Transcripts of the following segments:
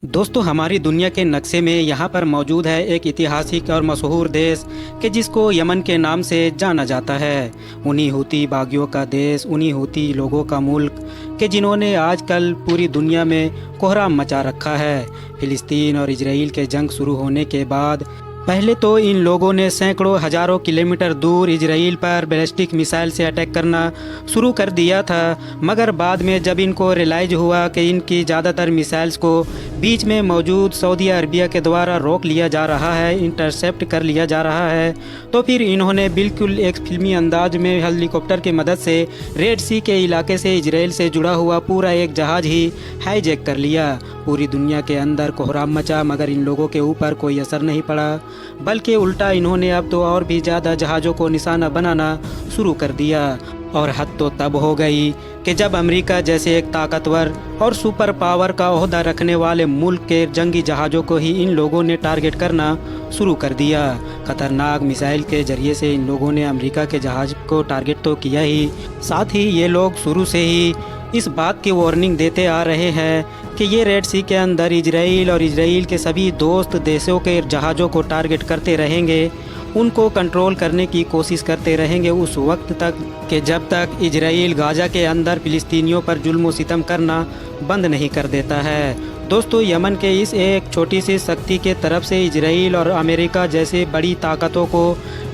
दोस्तों, हमारी दुनिया के नक्शे में यहाँ पर मौजूद है एक ऐतिहासिक और मशहूर देश कि जिसको यमन के नाम से जाना जाता है। उन्हीं हूती बागियों का देश, उन्हीं हूती लोगों का मुल्क कि जिन्होंने आजकल पूरी दुनिया में कोहराम मचा रखा है। फ़िलिस्तीन और इजराइल के जंग शुरू होने के बाद पहले तो इन लोगों ने सैकड़ों हज़ारों किलोमीटर दूर इजराइल पर बैलिस्टिक मिसाइल से अटैक करना शुरू कर दिया था, मगर बाद में जब इनको रियलाइज हुआ कि इनकी ज़्यादातर मिसाइल्स को बीच में मौजूद सऊदी अरबिया के द्वारा रोक लिया जा रहा है, इंटरसेप्ट कर लिया जा रहा है, तो फिर इन्होंने बिल्कुल एक फिल्मी अंदाज में हेलीकॉप्टर की मदद से रेड सी के इलाके से इजराइल से जुड़ा हुआ पूरा एक जहाज़ ही हाईजैक कर लिया। पूरी दुनिया के अंदर कोहराम मचा, मगर इन लोगों के ऊपर कोई असर नहीं पड़ा, बल्कि उल्टा इन्होंने अब तो और भी ज़्यादा जहाज़ों को निशाना बनाना शुरू कर दिया। और हद तो तब हो गई कि जब अमेरिका जैसे एक ताकतवर और सुपर पावर का ओहदा रखने वाले मुल्क के जंगी जहाज़ों को ही इन लोगों ने टारगेट करना शुरू कर दिया। खतरनाक मिसाइल के ज़रिए से इन लोगों ने अमेरिका के जहाज़ को टारगेट तो किया ही, साथ ही ये लोग शुरू से ही इस बात की वार्निंग देते आ रहे हैं कि ये रेड सी के अंदर इजराइल और इजराइल के सभी दोस्त देशों के जहाज़ों को टारगेट करते रहेंगे, उनको कंट्रोल करने की कोशिश करते रहेंगे उस वक्त तक कि जब तक इजराइल गाज़ा के अंदर फ़िलिस्तीनियों पर जुल्म व सितम करना बंद नहीं कर देता है। दोस्तों, यमन के इस एक छोटी सी शक्ति के तरफ से इजराइल और अमेरिका जैसे बड़ी ताकतों को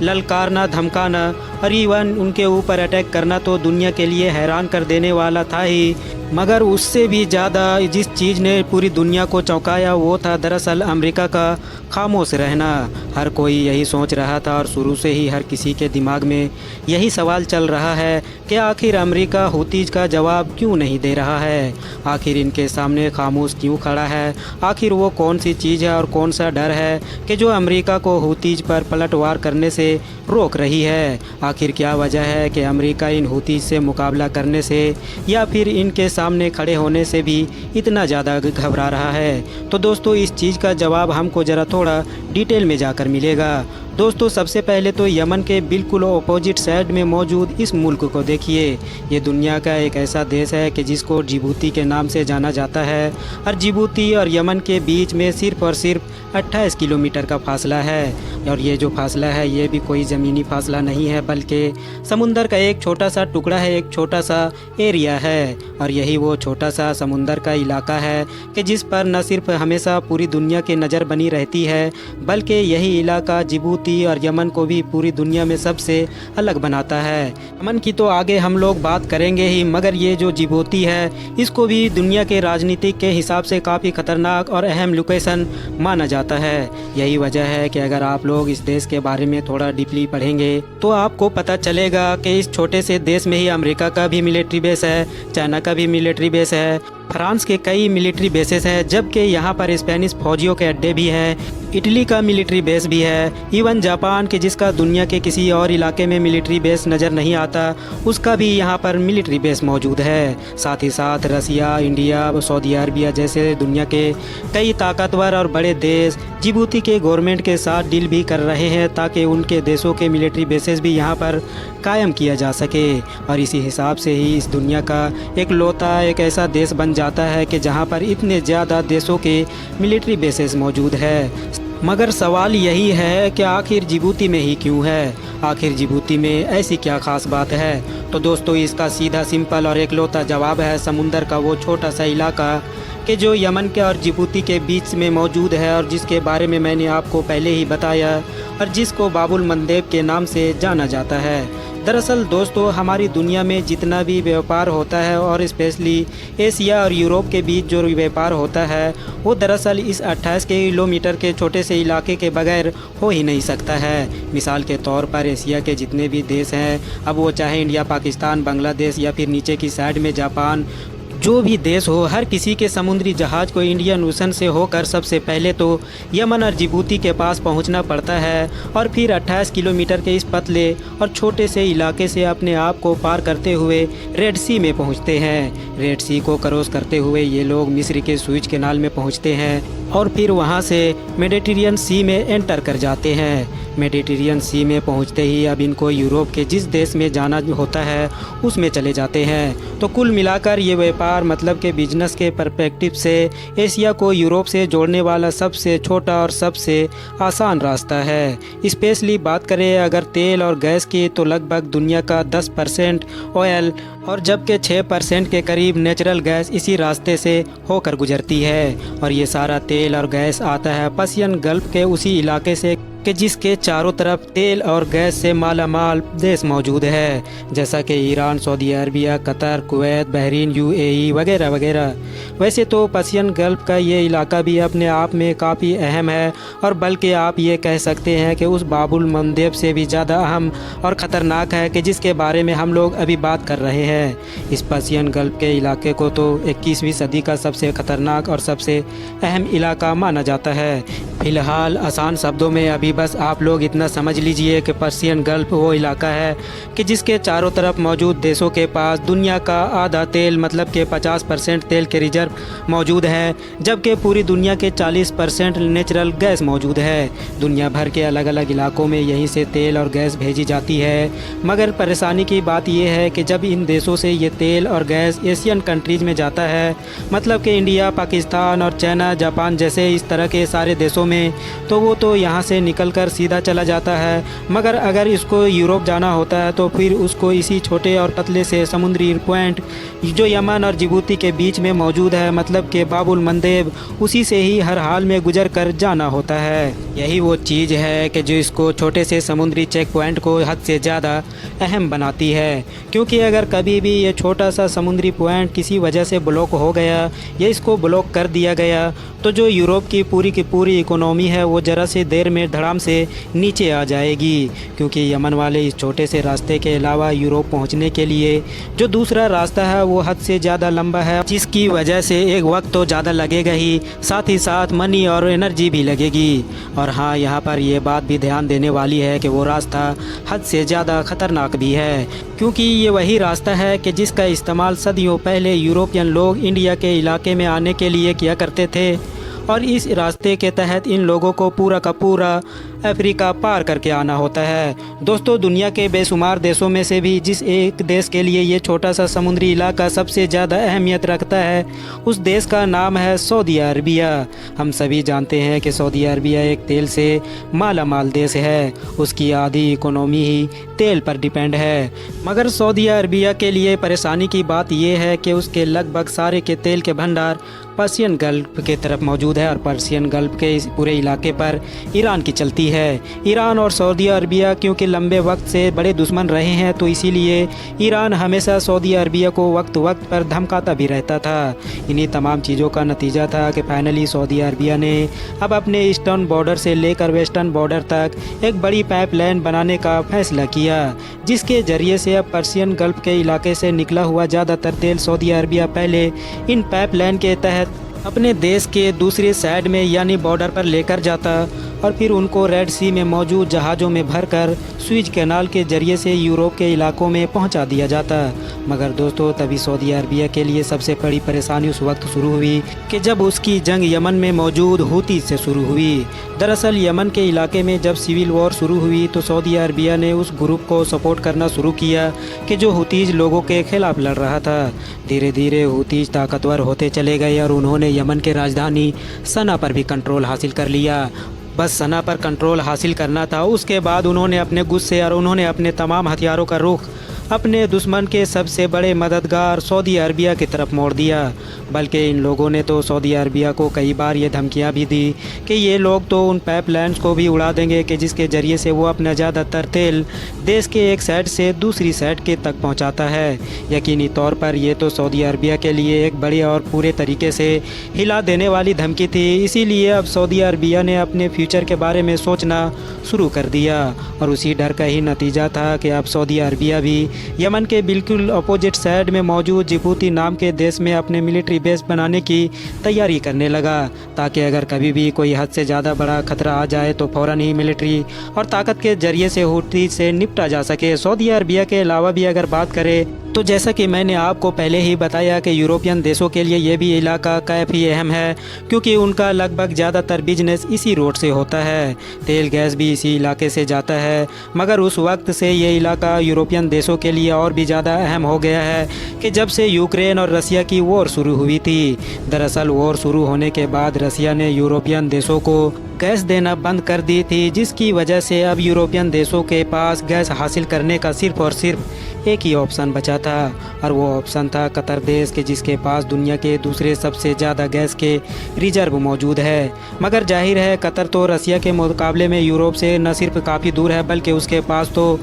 ललकारना, धमकाना और इवन उनके ऊपर अटैक करना तो दुनिया के लिए हैरान कर देने वाला था ही, मगर उससे भी ज़्यादा जिस चीज़ ने पूरी दुनिया को चौंकाया वो था दरअसल अमेरिका का खामोश रहना। हर कोई यही सोच रहा था और शुरू से ही हर किसी के दिमाग में यही सवाल चल रहा है कि आखिर अमेरिका हूतीज़ का जवाब क्यों नहीं दे रहा है, आखिर इनके सामने खामोश क्यों खड़ा है, आखिर वो कौन सी चीज़ है और कौन सा डर है कि जो अमेरिका को हूतीज़ पर पलटवार करने से रोक रही है। आखिर क्या वजह है कि अमेरिका इन हूतीज़ से मुकाबला करने से या फिर इनके सामने खड़े होने से भी इतना ज़्यादा घबरा रहा है। तो दोस्तों, इस चीज़ का जवाब हमको ज़रा थोड़ा डिटेल में जाकर मिलेगा। दोस्तों, सबसे पहले तो यमन के बिल्कुल अपोजिट साइड में मौजूद इस मुल्क को देखिए। ये दुनिया का एक ऐसा देश है कि जिसको जिबूती के नाम से जाना जाता है, और जिबूती और यमन के बीच में सिर्फ़ और सिर्फ 28 किलोमीटर का फासला है। और ये जो फासला है ये भी कोई ज़मीनी फासला नहीं है, बल्कि समुंदर का एक छोटा सा टुकड़ा है, एक छोटा सा एरिया है। और यही वो छोटा सा समुंदर का इलाका है कि जिस पर न सिर्फ हमेशा पूरी दुनिया की नज़र बनी रहती है, बल्कि यही इलाका जिबूती और यमन को भी पूरी दुनिया में सबसे अलग बनाता है। यमन की तो आगे हम लोग बात करेंगे ही, मगर ये जो जिबूती है इसको भी दुनिया के राजनीतिक के हिसाब से काफ़ी ख़तरनाक और अहम लोकेशन माना जाता है। यही वजह है कि अगर आप लोग इस देश के बारे में थोड़ा डीपली पढ़ेंगे तो आपको पता चलेगा कि इस छोटे से देश में ही अमेरिका का भी मिलिट्री बेस है, चाइना का भी मिलिट्री बेस है, फ्रांस के कई मिलिट्री बेसेस हैं, जबकि यहाँ पर स्पेनिश फौजियों के अड्डे भी हैं, इटली का मिलिट्री बेस भी है, इवन जापान के जिसका दुनिया के किसी और इलाके में मिलिट्री बेस नज़र नहीं आता उसका भी यहाँ पर मिलिट्री बेस मौजूद है। साथ ही साथ रसिया, इंडिया, सऊदी अरबिया जैसे दुनिया के कई ताकतवर और बड़े देश जिबूती के गवर्नमेंट के साथ डील भी कर रहे हैं ताकि उनके देशों के मिलिट्री बेसेस भी यहाँ पर कायम किया जा सके। और इसी हिसाब से ही इस दुनिया का एक लौता एक ऐसा देश बन जाता है कि जहाँ पर इतने ज़्यादा देशों के मिलिट्री बेसेस मौजूद है। मगर सवाल यही है कि आखिर जिबूती में ही क्यों है, आखिर जिबूती में ऐसी क्या ख़ास बात है। तो दोस्तों, इसका सीधा सिंपल और एकलौता जवाब है समुंदर का वो छोटा सा इलाका कि जो यमन के और जिबूती के बीच में मौजूद है और जिसके बारे में मैंने आपको पहले ही बताया और जिसको बाबुल मंदेब के नाम से जाना जाता है। दरअसल दोस्तों, हमारी दुनिया में जितना भी व्यापार होता है और स्पेशली एशिया और यूरोप के बीच जो व्यापार होता है वो दरअसल इस 28 किलोमीटर के छोटे से इलाके के बगैर हो ही नहीं सकता है। मिसाल के तौर पर एशिया के जितने भी देश हैं, अब वो चाहे इंडिया, पाकिस्तान, बांग्लादेश या फिर नीचे की साइड में जापान, जो भी देश हो, हर किसी के समुद्री जहाज़ को इंडियन ओशन से होकर सबसे पहले तो यमन और जिबूती के पास पहुंचना पड़ता है और फिर 28 किलोमीटर के इस पतले और छोटे से इलाके से अपने आप को पार करते हुए रेड सी में पहुंचते हैं। रेड सी को क्रॉस करते हुए ये लोग मिस्र के सुएज कैनाल में पहुंचते हैं और फिर वहाँ से मेडिटेरियन सी में एंटर कर जाते हैं। मेडिटेरियन सी में पहुँचते ही अब इनको यूरोप के जिस देश में जाना होता है उसमें चले जाते हैं। तो कुल मिलाकर ये व्यापार मतलब के बिजनेस के पर्सपेक्टिव से एशिया को यूरोप से जोड़ने वाला सबसे छोटा और सबसे आसान रास्ता है। स्पेशली बात करें अगर तेल और गैस की तो लगभग दुनिया का 10% ऑयल और जबकि 6% के करीब नेचुरल गैस इसी रास्ते से होकर गुजरती है। और ये सारा तेल और गैस आता है पर्सियन गल्फ के उसी इलाके से कि जिसके चारों तरफ तेल और गैस से मालामाल देश मौजूद है, जैसा कि Iran, Saudi Arabia, Qatar, Kuwait, Bahrain, UAE वगैरह वगैरह। वैसे तो पर्सियन गल्फ का ये इलाका भी अपने आप में काफ़ी अहम है और बल्कि आप ये कह सकते हैं कि उस बाबुल मंदेब से भी ज़्यादा अहम और ख़तरनाक है कि जिसके बारे में हम लोग अभी बात कर रहे हैं। इस पर्सियन गल्फ के इलाके को तो 21वीं सदी का सबसे ख़तरनाक और सबसे अहम इलाका माना जाता है। फ़िलहाल आसान शब्दों में अभी बस आप लोग इतना समझ लीजिए कि पर्सियन गल्फ वो इलाका है कि जिसके चारों तरफ मौजूद देशों के पास दुनिया का आधा तेल मतलब के 50% तेल के रिजर्व मौजूद है, जबकि पूरी दुनिया के 40% नेचुरल गैस मौजूद है। दुनिया भर के अलग अलग इलाकों में यहीं से तेल और गैस भेजी जाती है। मगर परेशानी की बात यह है कि जब इन देशों से ये तेल और गैस एशियन कंट्रीज़ में जाता है, मतलब कि इंडिया, पाकिस्तान और चाइना, जापान जैसे इस तरह के सारे देशों में, तो वो तो यहाँ से निकलकर सीधा चला जाता है। मगर अगर इसको यूरोप जाना होता है तो फिर उसको इसी छोटे और पतले से समुद्री पॉइंट जो यमन और जिबूती के बीच में मौजूद है, मतलब कि बाबुल मंदेब, उसी से ही हर हाल में गुजर कर जाना होता है। यही वो चीज़ है कि जो इसको छोटे से समुद्री चेक पॉइंट को हद से ज़्यादा अहम बनाती है, क्योंकि अगर कभी भी ये छोटा सा समुद्री पॉइंट किसी वजह से ब्लॉक हो गया या इसको ब्लॉक कर दिया गया तो जो यूरोप की पूरी इकोनॉमी है वो ज़रा सी देर में धड़ाम से नीचे आ जाएगी। क्योंकि यमन वाले इस छोटे से रास्ते के अलावा यूरोप पहुंचने के लिए जो दूसरा रास्ता है वो हद से ज़्यादा लंबा है, जिसकी वजह से एक वक्त तो ज़्यादा लगेगा ही, साथ ही साथ मनी और एनर्जी भी लगेगी। और हाँ, यहाँ पर यह बात भी ध्यान देने वाली है कि वो रास्ता हद से ज़्यादा ख़तरनाक भी है, क्योंकि ये वही रास्ता है कि जिसका इस्तेमाल सदियों पहले यूरोपियन लोग इंडिया के इलाके में आने के लिए किया करते थे। और इस रास्ते के तहत इन लोगों को पूरा का पूरा अफ्रीका पार करके आना होता है। दोस्तों, दुनिया के बेशुमार देशों में से भी जिस एक देश के लिए ये छोटा सा समुद्री इलाका सबसे ज़्यादा अहमियत रखता है, उस देश का नाम है सऊदी अरबिया। हम सभी जानते हैं कि सऊदी अरबिया एक तेल से माला माल देश है, उसकी आधी इकोनॉमी ही तेल पर डिपेंड है। मगर सऊदी अरबिया के लिए परेशानी की बात यह है कि उसके लगभग सारे के तेल के भंडार पर्सियन गल्फ के तरफ मौजूद है और पर्सियन गल्फ के इस पूरे इलाके पर ईरान की चलती है। ईरान और सऊदी अरबिया क्योंकि लंबे वक्त से बड़े दुश्मन रहे हैं, तो इसीलिए ईरान हमेशा सऊदी अरबिया को वक्त वक्त पर धमकाता भी रहता था। इन्हीं तमाम चीज़ों का नतीजा था कि फाइनली सऊदी अरबिया ने अब अपने ईस्टर्न बॉर्डर से लेकर वेस्टर्न बॉर्डर तक एक बड़ी पाइपलाइन बनाने का फैसला किया, जिसके जरिए से अब पर्सियन गल्फ के इलाके से निकला हुआ ज़्यादातर तेल सऊदी अरबिया पहले इन पाइपलाइन के तहत अपने देश के दूसरे साइड में यानी बॉर्डर पर लेकर जाता और फिर उनको रेड सी में मौजूद जहाज़ों में भरकर स्विज कैनाल के जरिए से यूरोप के इलाकों में पहुंचा दिया जाता। मगर दोस्तों, तभी सऊदी अरबिया के लिए सबसे बड़ी परेशानी उस वक्त शुरू हुई कि जब उसकी जंग यमन में मौजूद हूती से शुरू हुई। दरअसल यमन के इलाके में जब सिविल वॉर शुरू हुई तो सऊदी अरबिया ने उस ग्रुप को सपोर्ट करना शुरू किया कि जो हूतीज लोगों के खिलाफ लड़ रहा था। धीरे धीरे हूतीज ताकतवर होते चले गए और उन्होंने यमन के राजधानी सना पर भी कंट्रोल हासिल कर लिया। बस सना पर कंट्रोल हासिल करना था, उसके बाद उन्होंने अपने गुस्से और उन्होंने अपने तमाम हथियारों का रुख अपने दुश्मन के सबसे बड़े मददगार सऊदी अरबिया की तरफ मोड़ दिया। बल्कि इन लोगों ने तो सऊदी अरबिया को कई बार ये धमकियां भी दी कि ये लोग तो उन पाइपलाइंस को भी उड़ा देंगे कि जिसके ज़रिए से वो अपना ज़्यादातर तेल देश के एक साइड से दूसरी साइड के तक पहुंचाता है। यकीनी तौर पर ये तो सऊदी अरबिया के लिए एक बड़ी और पूरे तरीके से हिला देने वाली धमकी थी। इसीलिए अब सऊदी अरबिया ने अपने फ्यूचर के बारे में सोचना शुरू कर दिया और उसी डर का ही नतीजा था कि अब सऊदी अरबिया भी यमन के बिल्कुल अपोजिट साइड में मौजूद जिबूती नाम के देश में अपने मिलिट्री बेस बनाने की तैयारी करने लगा, ताकि अगर कभी भी कोई हद से ज़्यादा बड़ा खतरा आ जाए तो फ़ौरन ही मिलिट्री और ताकत के जरिए से हूती से निपटा जा सके। सऊदी अरबिया के अलावा भी अगर बात करें तो जैसा कि मैंने आपको पहले ही बताया कि यूरोपियन देशों के लिए ये भी इलाका काफ़ी अहम है, क्योंकि उनका लगभग ज़्यादातर बिजनेस इसी रोड से होता है। तेल गैस भी इसी इलाके से जाता है। मगर उस वक्त से ये इलाका यूरोपियन देशों के लिए और भी ज़्यादा अहम हो गया है कि जब से यूक्रेन और रसिया की वॉर शुरू हुई थी। दरअसल वॉर शुरू होने के बाद रसिया ने यूरोपियन देशों को गैस देना बंद कर दी थी, जिसकी वजह से अब यूरोपियन देशों के पास गैस हासिल करने का सिर्फ़ और सिर्फ एक ही ऑप्शन बचा था, और वो ऑप्शन था कतर देश के, जिसके पास दुनिया के दूसरे सबसे ज़्यादा गैस के रिजर्व मौजूद है। मगर जाहिर है कतर तो रसिया के मुकाबले में यूरोप से न सिर्फ काफ़ी दूर है, बल्कि उसके पास तो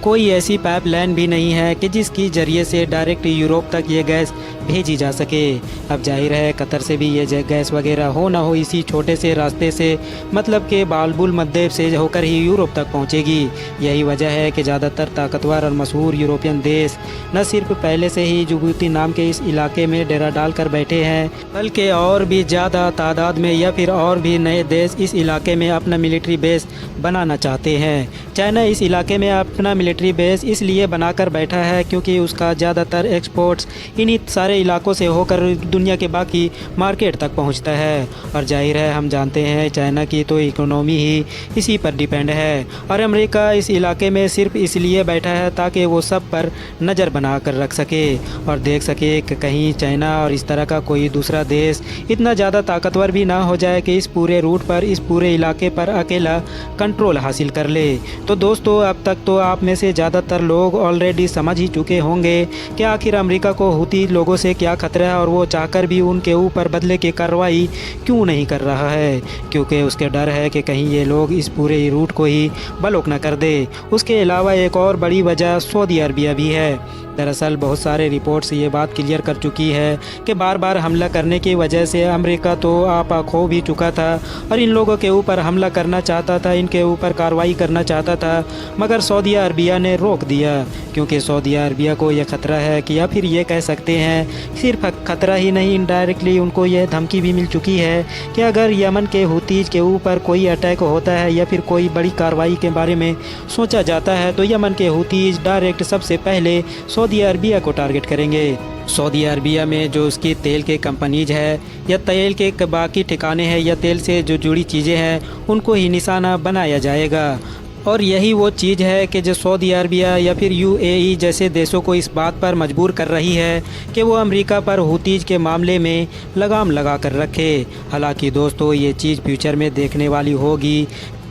कोई ऐसी पाइपलाइन भी नहीं है कि जिसकी ज़रिए से डायरेक्ट यूरोप तक ये गैस भेजी जा सके। अब जाहिर है कतर से भी ये गैस वगैरह हो ना हो इसी छोटे से रास्ते से, मतलब कि बालबुल मध्य से होकर ही यूरोप तक पहुंचेगी। यही वजह है कि ज़्यादातर ताकतवर और मशहूर यूरोपियन देश न सिर्फ पहले से ही जिबूती नाम के इस इलाके में डेरा डाल कर बैठे हैं, बल्कि और भी ज़्यादा तादाद में या फिर और भी नए देश इस इलाके में अपना मिलिट्री बेस बनाना चाहते हैं। चाइना इस इलाके में अपना मिलिट्री बेस इसलिए बनाकर बैठा है क्योंकि उसका ज़्यादातर एक्सपोर्ट्स इन्हीं सारे इलाकों से होकर दुनिया के बाकी मार्केट तक पहुंचता है। और जाहिर है हम जानते हैं चाइना की तो इकोनॉमी ही इसी पर डिपेंड है, और अमेरिका इस इलाके में सिर्फ इसलिए बैठा है ताकि वो सब पर नज़र बना कर रख सके और देख सके कि कहीं चाइना और इस तरह का कोई दूसरा देश इतना ज़्यादा ताकतवर भी ना हो जाए कि इस पूरे रूट पर, इस पूरे इलाके पर अकेला कंट्रोल हासिल कर ले। तो दोस्तों अब तक तो आप में से ज़्यादातर लोग ऑलरेडी समझ ही चुके होंगे कि आखिर अमेरिका को हूती लोगों से क्या खतरा है, और वो चाहकर भी उनके ऊपर बदले की कार्रवाई क्यों नहीं कर रहा है, क्योंकि उसके डर है कि कहीं ये लोग इस पूरे रूट को ही ब्लॉक न कर दे। उसके अलावा एक और बड़ी वजह सऊदी अरबिया भी है। दरअसल बहुत सारे रिपोर्ट्स ये बात क्लियर कर चुकी है कि बार बार हमला करने की वजह से अमेरिका तो आपा खो भी चुका था और इन लोगों के ऊपर हमला करना चाहता था, इनके ऊपर कार्रवाई करना चाहता था, मगर सऊदी अरबिया ने रोक दिया, क्योंकि सऊदी अरबिया को यह ख़तरा है कि या फिर ये कह सकते हैं सिर्फ खतरा ही नहीं, इनडायरेक्टली उनको यह धमकी भी मिल चुकी है कि अगर यमन के हूतीज के ऊपर कोई अटैक होता है या फिर कोई बड़ी कार्रवाई के बारे में सोचा जाता है तो यमन के हूतीज डायरेक्ट सबसे पहले सऊदी अरबिया को टारगेट करेंगे। सऊदी अरबिया में जो उसकी तेल के कंपनीज है या तेल के बाकी ठिकाने हैं या तेल से जो जुड़ी चीज़ें हैं उनको ही निशाना बनाया जाएगा। और यही वो चीज़ है कि जो सऊदी अरबिया या फिर यूएई जैसे देशों को इस बात पर मजबूर कर रही है कि वो अमेरिका पर हूतीज के मामले में लगाम लगा कर रखे। हालांकि दोस्तों ये चीज़ फ्यूचर में देखने वाली होगी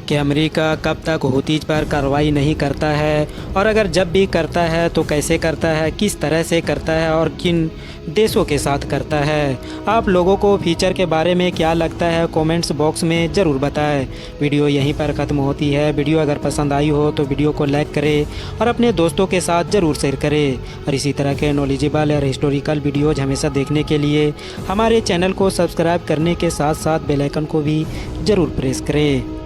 कि अमेरिका कब तक हूतीज पर कार्रवाई नहीं करता है, और अगर जब भी करता है तो कैसे करता है, किस तरह से करता है और किन देशों के साथ करता है। आप लोगों को फ्यूचर के बारे में क्या लगता है कमेंट्स बॉक्स में ज़रूर बताएं। वीडियो यहीं पर ख़त्म होती है। वीडियो अगर पसंद आई हो तो वीडियो को लाइक करें और अपने दोस्तों के साथ ज़रूर शेयर करें, और इसी तरह के नॉलेजेबल और हिस्टोरिकल वीडियोज़ हमेशा देखने के लिए हमारे चैनल को सब्सक्राइब करने के साथ साथ बेल आइकन को भी ज़रूर प्रेस करें।